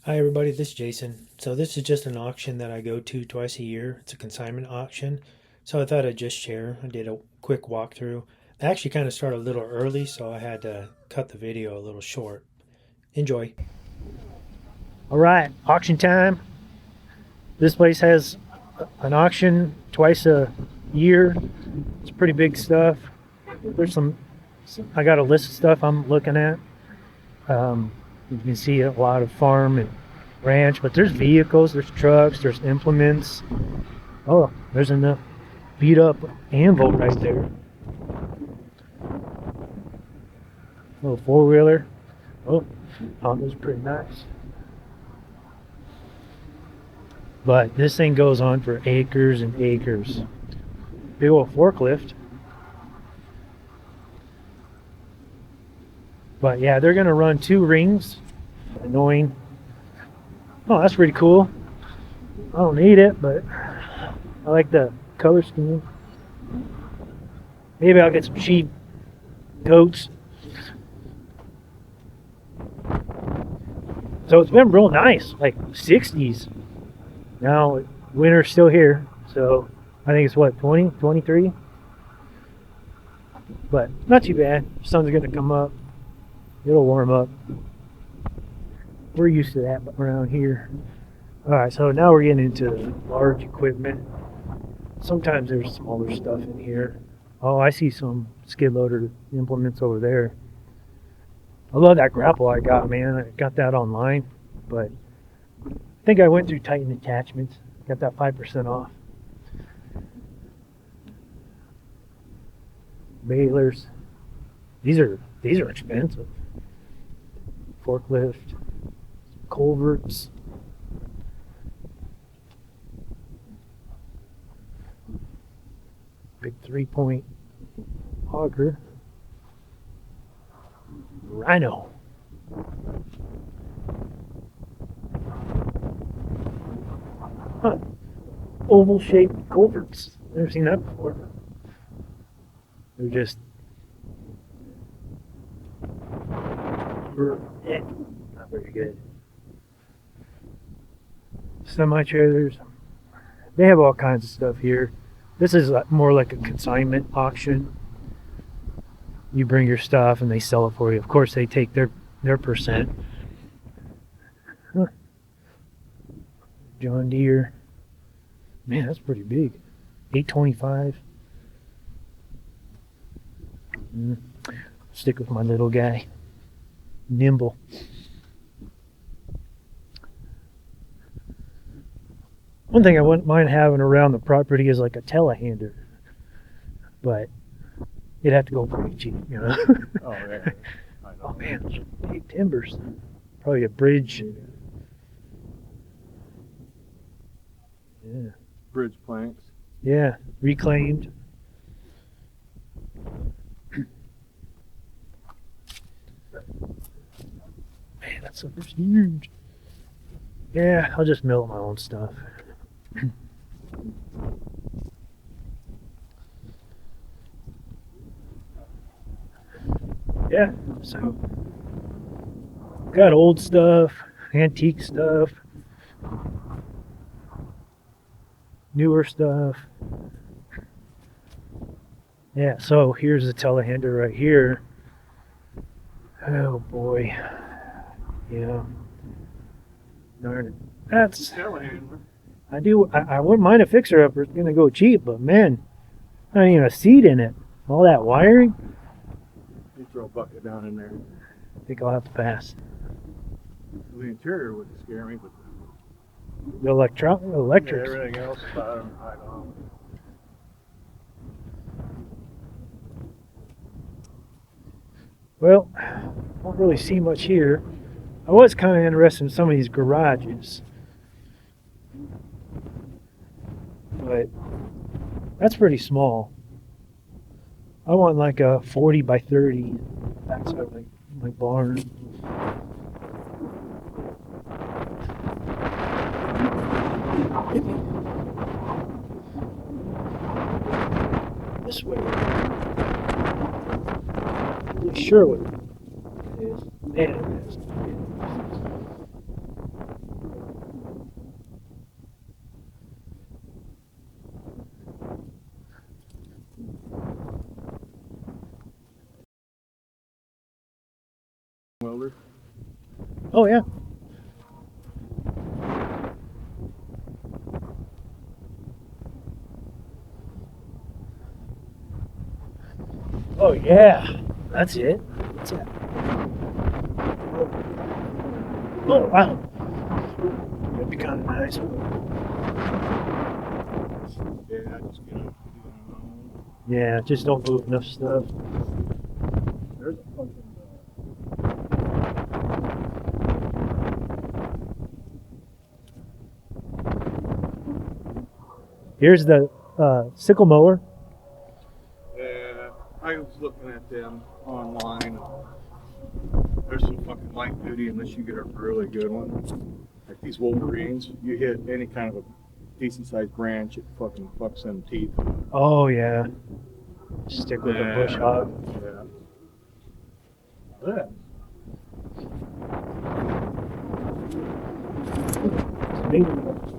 Hi everybody, this is Jason. So this is just an auction that I go to twice a year. It's a consignment auction. So I thought I'd just share. I did a quick walkthrough. I actually kind of started a little early, so I had to cut the video a little short. Enjoy. All right, auction time. This place has an auction twice a year. It's pretty big stuff. There's I got a list of stuff I'm looking at. You can see a lot of farm and ranch, but there's vehicles, there's trucks, there's implements. Oh, there's a beat up anvil right there. Little four wheeler. Oh, Honda's pretty nice. But this thing goes on for acres and acres. Big old forklift. But yeah, they're gonna run two rings. Annoying. Oh, that's pretty cool. I don't need it, but I like the color scheme. Maybe I'll get some cheap goats. So it's been real nice, like 60s. Now winter's still here, so I think it's what, 20, 23? But not too bad. Sun's gonna come up. It'll warm up. We're used to that around here. Alright, so now we're getting into large equipment. Sometimes there's smaller stuff in here. Oh, I see some skid loader implements over there. I love that grapple I got, man. I got that online, but I think I went through Titan Attachments. Got that 5% off. Balers. These are expensive. Forklift. Culverts. Big 3-point auger. Rhino. Huh. Oval shaped culverts. Never seen that before. They're just not very good. Semi trailers. They have all kinds of stuff here. This is more like a consignment auction. You bring your stuff and they sell it for you. Of course, they take their percent. Huh. John Deere. Man, that's pretty big. 825. Stick with my little guy. Nimble. One thing I wouldn't mind having around the property is like a telehandler, but it'd have to go pretty cheap, you know. Oh, yeah. I know. Oh man, those big timbers. Probably a bridge. Yeah. Bridge planks. Yeah, reclaimed. Man, that sucker's huge. Yeah, I'll just mill my own stuff. Yeah, so got old stuff, antique stuff, newer stuff. Yeah, so here's the telehandler right here. Oh boy. Yeah. Darn it. That's Telehandler. I wouldn't mind a fixer upper. It's gonna go cheap, but man, not even a seat in it. All that wiring. You throw a bucket down in there. I think I'll have to pass. The interior wouldn't scare me, but The electrics. everything else, I don't know. Well, don't really see much here. I was kind of interested in some of these garages, but that's pretty small. I want like a 40 by 30 backside of my barn. This way. Not really sure what it is. Man, it is. Oh yeah. Oh yeah. That's it. What's that? Oh wow. That'd be kind of nice. Yeah, just get up. Yeah, just don't move enough stuff. There's a fucking. Here's the sickle mower. Yeah, I was looking at them online. There's some fucking light duty unless you get a really good one. Like these Wolverines, you hit any kind of a decent sized branch, it fucking fucks them teeth. Oh yeah. Stick with a bush hog. Yeah. Yeah.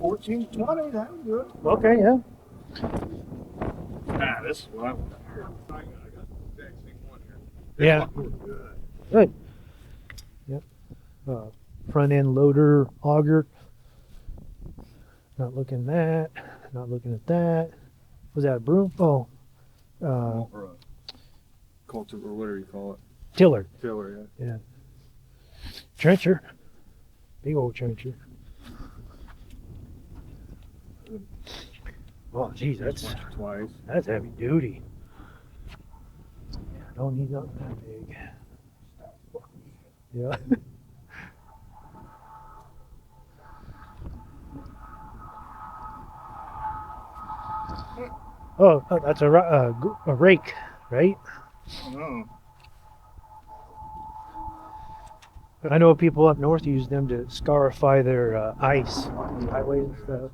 1420, that's good. Okay, yeah. Ah, this is what I want to hear. I got the exact same one here. Yeah. Fucking good. Good. Yep. Front end loader auger. Not looking at that. Not looking at that. Was that a broom? Oh, Or a culture, or whatever you call it. tiller. Tiller, Yeah. Trencher. Big old trencher. Oh, geez, yeah. that's Once or twice. heavy duty. Don't need nothing that big. Yeah. Oh, that's a rake, right? Oh, I know people up north use them to scarify their ice on the highways and stuff.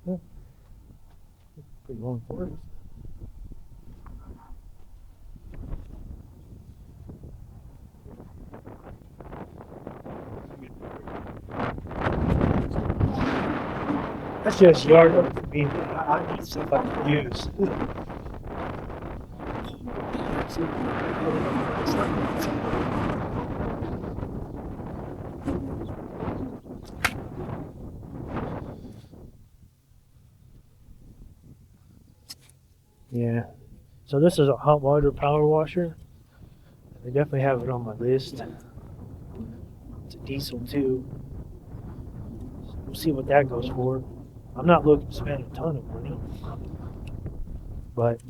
Yeah. Pretty long forest. That's just yard work for me. I need stuff I can use. Yeah. So this is a hot water power washer. I definitely have it on my list. It's a diesel too. We'll see what that goes for. I'm not looking to spend a ton of money, but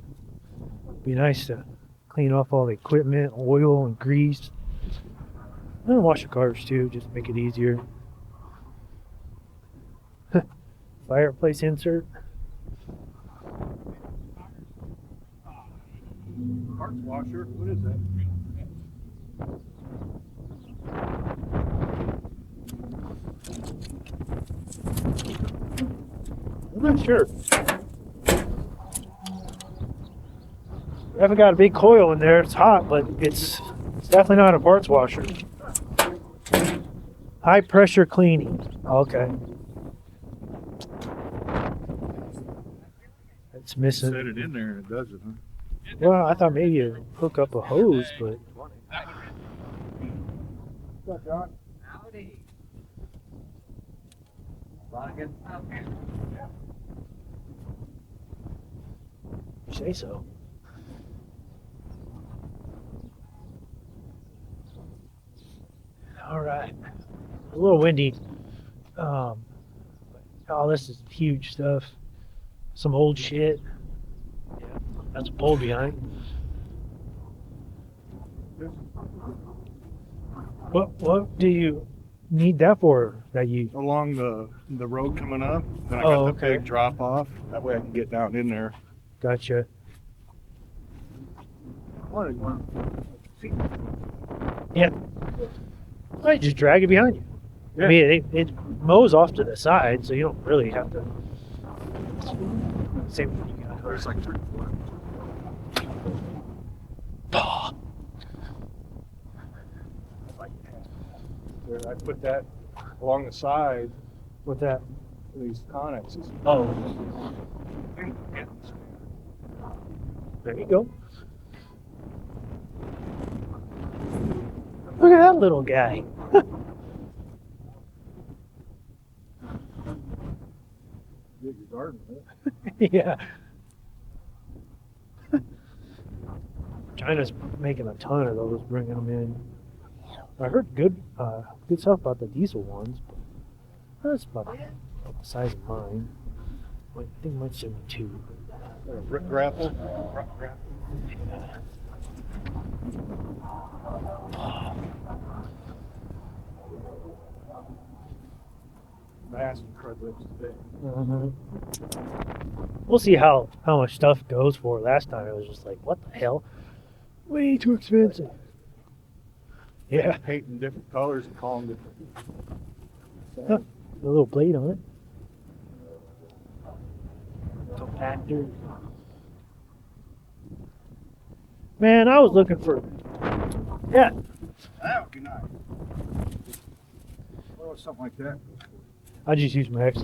it'd be nice to clean off all the equipment, oil and grease. I'm gonna wash the cars too, just to make it easier. Fireplace insert. parts washer. What is that? I'm not sure. I haven't got a big coil in there. It's hot, but it's definitely not a parts washer. High pressure cleaning. Okay. It's missing. Set it in there and it does it, huh? Well, I thought maybe you hook up a hose, but What's up, John? Howdy. A lot of good stuff here. you say so. All right. A little windy. Oh, this is huge stuff. Some old shit. Yeah, that's a pole behind. What do you need that for? That you? Along the road coming up, then I Oh, got the okay. big drop off. That way I can get down in there. Gotcha. Yeah. Well, you just drag it behind you. Yeah. I mean, it mows off to the side, so you don't really have to. Same thing you got. There's like 3 4. There, I put that along the side With that. of these connexes. Oh, there you go. that little guy. Dig your garden, huh? Yeah. China's making a ton of those, bringing them in. I heard good stuff about the diesel ones, but that's about the size of mine. I think mine's 72. Brick grapple. Massive crud lips today. We'll see how much stuff goes for. Last time it was just like, what the hell? Way too expensive. Yeah, Painting different colors and calling different. Huh. A little blade on it. Compactor. Man, I was looking for. Yeah, Oh, good night. Oh, something like that. I just used my X.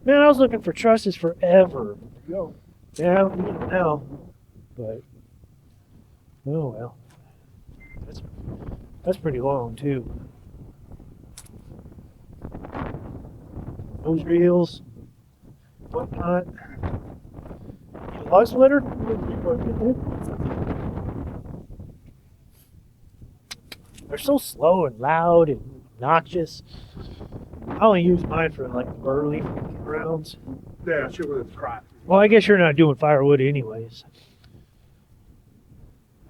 Man, I was looking for trusses forever. Go. Yeah, I'm getting them now. But oh well. That's pretty long too. Nose reels, whatnot. Log splitter? They're so slow and loud and obnoxious. I only use mine for like the burley rounds. Yeah, shit with its crotch. Well, I guess you're not doing firewood anyways.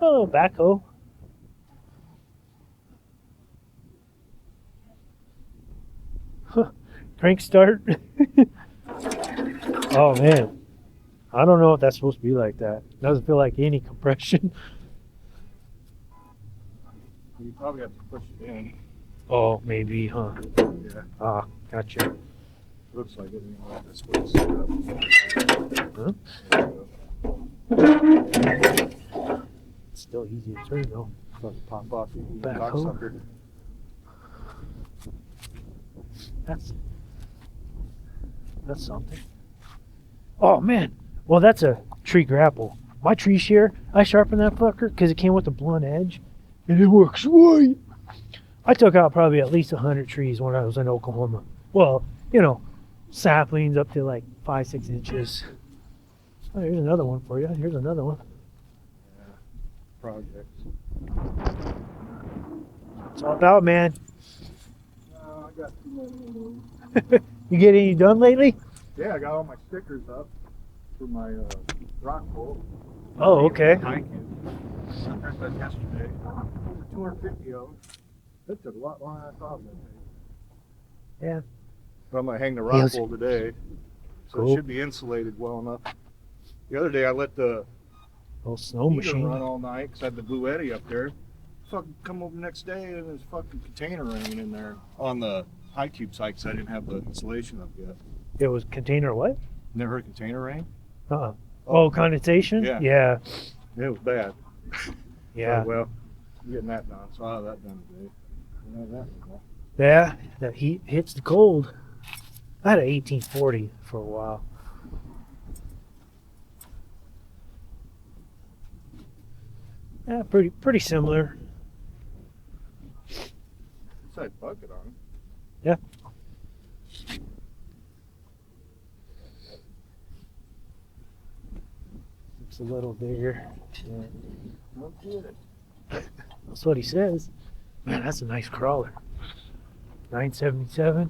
Oh, backhoe. Huh. Crank start. Oh man. I don't know if that's supposed to be like that. Doesn't feel like any compression. You probably have to push it in. Oh, maybe, huh? Yeah, Ah, gotcha. looks like it. Anyway. That's what it's set up. Huh? There you go. It's still easy to turn though. Fucking pop off you Backhoe. cocksucker. That's something. Oh man. Well, that's a tree grapple. My tree shear, I sharpened that fucker because it came with a blunt edge, and it works sweet. I took out probably at least 100 trees when I was in Oklahoma. Well, you know, saplings up to like 5-6 inches. Oh, here's another one for you. Here's another one. Projects. It's all about, man. No, I got too many. You get any done lately? Yeah, I got all my stickers up for my rock pool. Oh, okay. Hiking. I heard that yesterday. Over 250 of them. That took a lot longer than I thought it would take. Yeah. But I'm gonna hang the rock Yes. pool today, so Cool. it should be insulated well enough. The other day I let the Little snow heater machine. run all night because I had the Blue Eddy up there. Fucking come over the next day and there's fucking container rain in there on the high tube site because I didn't have the insulation up yet. It was container what? Never heard container rain? Uh-uh. Oh, condensation? Yeah. Yeah. It was bad. Yeah. Oh, well, I'm getting that done, so I'll have that done today. You know that, well. Yeah. The heat hits the cold. I had an 1840 for a while. Yeah, pretty similar. Inside bucket on it. Yeah. It's a little bigger. Yeah. No good. That's what he says. Man, that's a nice crawler. 977.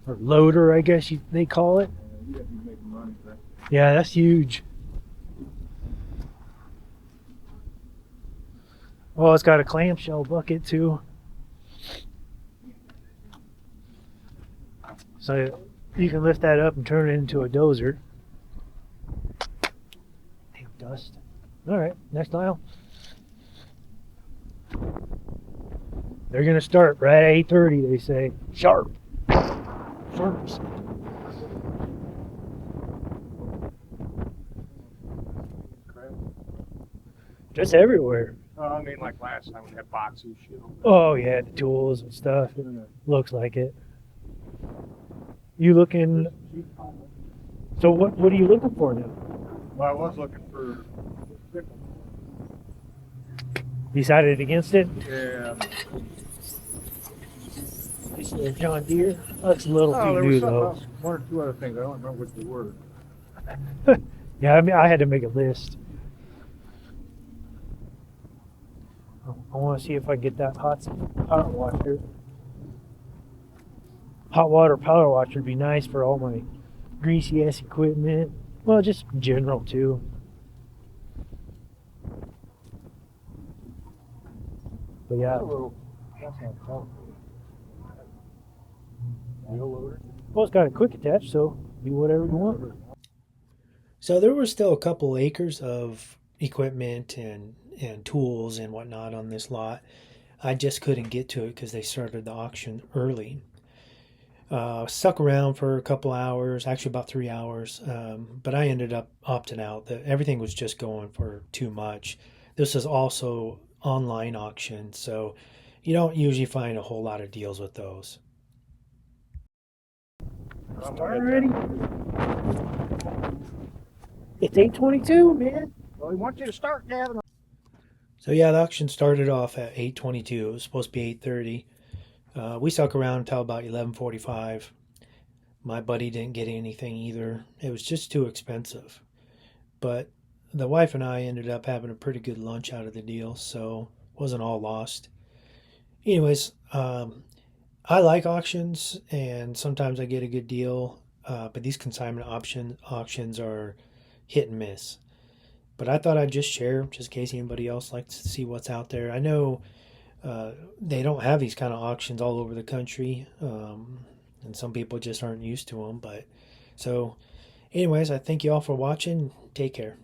Or loader, I guess they call it. You have to be making money for that. Yeah, that's huge. Oh, it's got a clamshell bucket too. So you can lift that up and turn it into a dozer. Damn dust. All right, next aisle. They're gonna start right at 8:30. They say sharp. Sharps. Crap. Just everywhere. I mean, like last time we had boxes, shit. Oh yeah, the tools and stuff. It looks like it. You looking? So what are you looking for now? Well, I was looking for. Decided against it. Yeah. This is a John Deere. That's a little Oh, too there new was something though. else. One or two other things. I don't remember what they were. Yeah, I mean, I had to make a list. I want to see if I get that hot washer. Hot water power washer would be nice for all my greasy ass equipment. Well, just general too. But yeah, Hello. That's not helpful. Wheel loader. well, it's got a quick attach, so do whatever you want. So there were still a couple acres of equipment and tools and whatnot on this lot. I just couldn't get to it because they started the auction early. Stuck around for a couple hours, actually about 3 hours, but I ended up opting out. Everything was just going for too much. This is also online auction, so you don't usually find a whole lot of deals with those. Start already? It's 8:22, man. Well, he wants you to start, Gavin. So yeah, the auction started off at 8:22. It was supposed to be 8:30. We stuck around until about 11:45. My buddy didn't get anything either. It was just too expensive. But the wife and I ended up having a pretty good lunch out of the deal, so it wasn't all lost. Anyways, I like auctions, and sometimes I get a good deal. But these consignment auctions are hit and miss. But I thought I'd just share, just in case anybody else likes to see what's out there. I know they don't have these kind of auctions all over the country, and some people just aren't used to them. But so, anyways, I thank you all for watching. Take care.